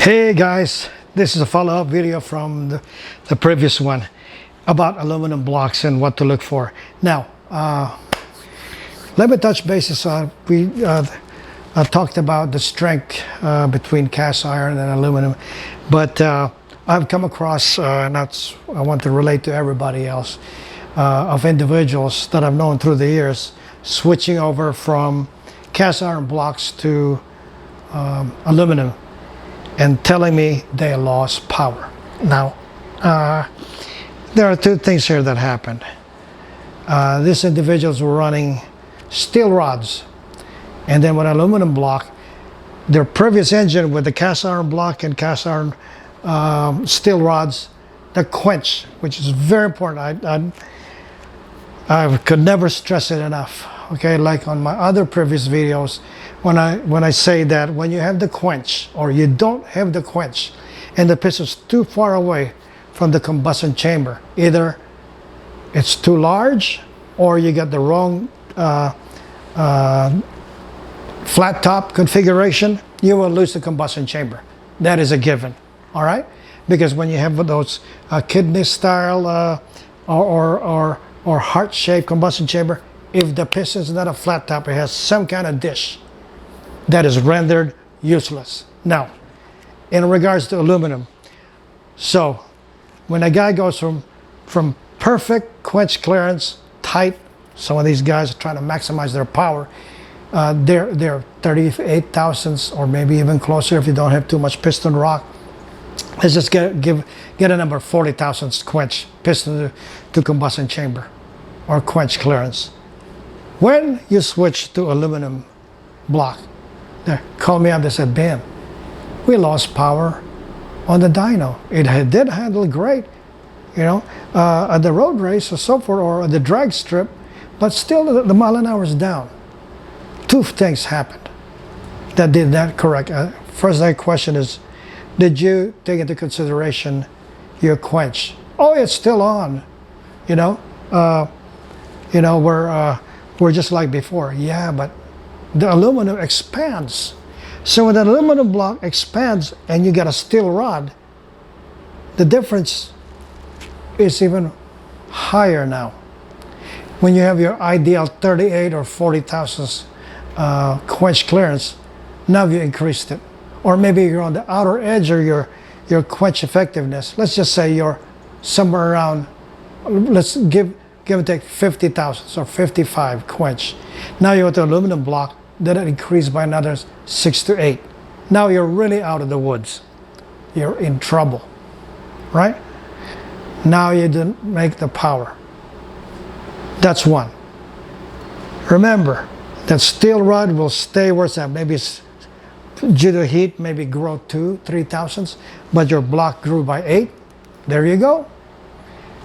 Hey guys, this is a follow-up video from the previous one about aluminum blocks and what to look for. Now, let me touch bases on, we talked about the strength between cast iron and aluminum, but I've come across, and that's I want to relate to everybody else, of individuals that I've known through the years switching over from cast iron blocks to aluminum and telling me they lost power. Now, there are two things here that happened. These individuals were running steel rods, and then with aluminum block, their previous engine with the cast iron block and cast iron steel rods, the quench, which is very important. I could never stress it enough. Okay, like on my other previous videos, when I say that when you have the quench or you don't have the quench and the piston's too far away from the combustion chamber, either it's too large or you got the wrong flat top configuration, you will lose the combustion chamber. That is a given, all right? Because when you have those kidney style or heart-shaped combustion chamber, if the piston is not a flat top, it has some kind of dish that is rendered useless. Now, in regards to aluminum, so when a guy goes from perfect quench clearance, tight, some of these guys are trying to maximize their power, they're 38 thousandths or maybe even closer if you don't have too much piston rock. Let's just get a number 40 thousandths quench piston to combustion chamber or quench clearance. When you switch to aluminum block, they called me up, they said, "Bam, we lost power on the dyno. It did handle great, you know, at the road race or so forth, or the drag strip, but still the mile an hour is down." Two things happened that did not correct. First question is, did you take into consideration your quench? Oh, it's still on, you know, we're just like before. Yeah, but the aluminum expands. So when the aluminum block expands and you get a steel rod, the difference is even higher now. When you have your ideal 38 or 40 thousandths quench clearance, now you increased it. Or maybe you're on the outer edge of your quench effectiveness. Let's just say you're somewhere around, let's give and take 50 thousandths or 55 quench. Now you're with the aluminum block, then it increased by another 6 to 8. Now you're really out of the woods. You're in trouble, right? Now you didn't make the power. That's one. Remember, that steel rod will stay where it's at. Maybe it's due to heat, maybe grow 2-3 thousandths, but your block grew by 8. There you go.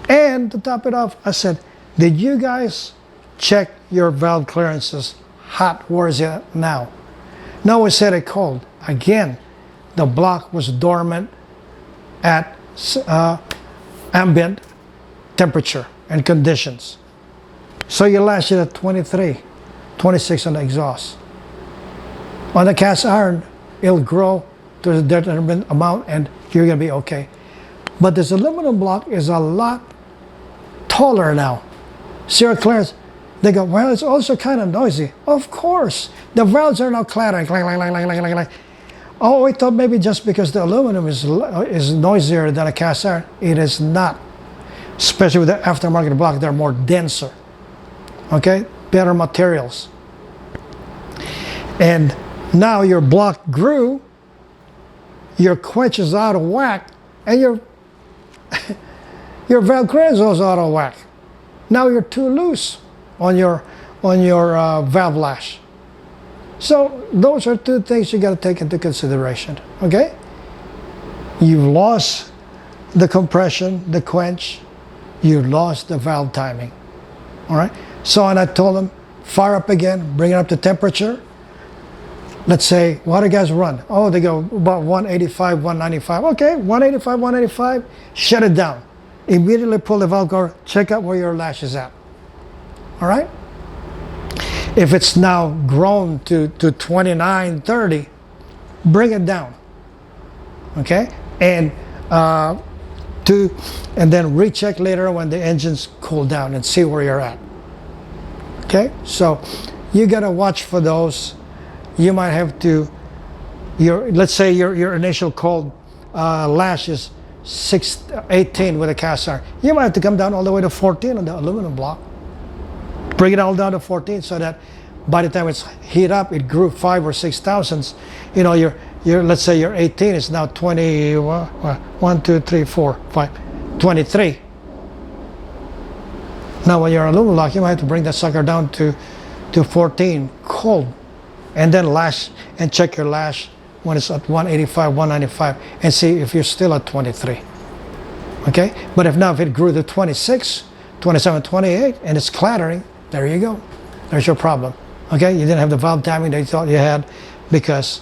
And to top it off, I said, did you guys check your valve clearances hot? Where is it now? No, we set it cold. Again, the block was dormant at ambient temperature and conditions. So you lasted at 23, 26 on the exhaust. On the cast iron, it'll grow to a determined amount and you're gonna be okay. But this aluminum block is a lot taller now. Zero clearance. They go, well, it's also kind of noisy. Of course. The valves are now clattering. Clang, clang, clang, clang, clang, clang. Oh, we thought maybe just because the aluminum is noisier than a cast iron. It is not. Especially with the aftermarket block, they're more denser. Okay? Better materials. And now your block grew, your quench is out of whack, and your valve clearance is also out of whack. Now you're too loose on your valve lash. So those are two things you got to take into consideration. Okay? You've lost the compression, the quench. You lost the valve timing. All right? So and I told them, fire up again, bring it up to temperature. Let's say, what do guys run? Oh, they go about 185, 195. Okay, 185, 185, shut it down. Immediately pull the valve cover, check out where your lash is at. All right? If it's now grown to 29, 30, bring it down. Okay, and and then recheck later when the engine's cooled down and see where you're at. Okay, so you gotta watch for those. You might have to, let's say your initial cold lash is 18 with a cast iron. You might have to come down all the way to 14 on the aluminum block. Bring it all down to 14 so that by the time it's heat up, it grew 5 or 6 thousandths. You know, let's say your 18 is now 20, 1, 2, 3, 4, 5, 23. Now when you're on aluminum block, you might have to bring that sucker down to 14 cold, and then lash and check your lash when it's at 185, 195, and see if you're still at 23. Okay, but if it grew to 26, 27, 28, and it's clattering, there you go. There's your problem. Okay, you didn't have the valve timing that you thought you had because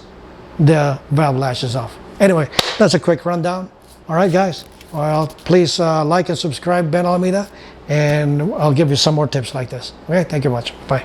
the valve lash is off. Anyway, that's a quick rundown. All right, guys. Well, please like and subscribe, Ben Alameda, and I'll give you some more tips like this. Okay, thank you much. Bye.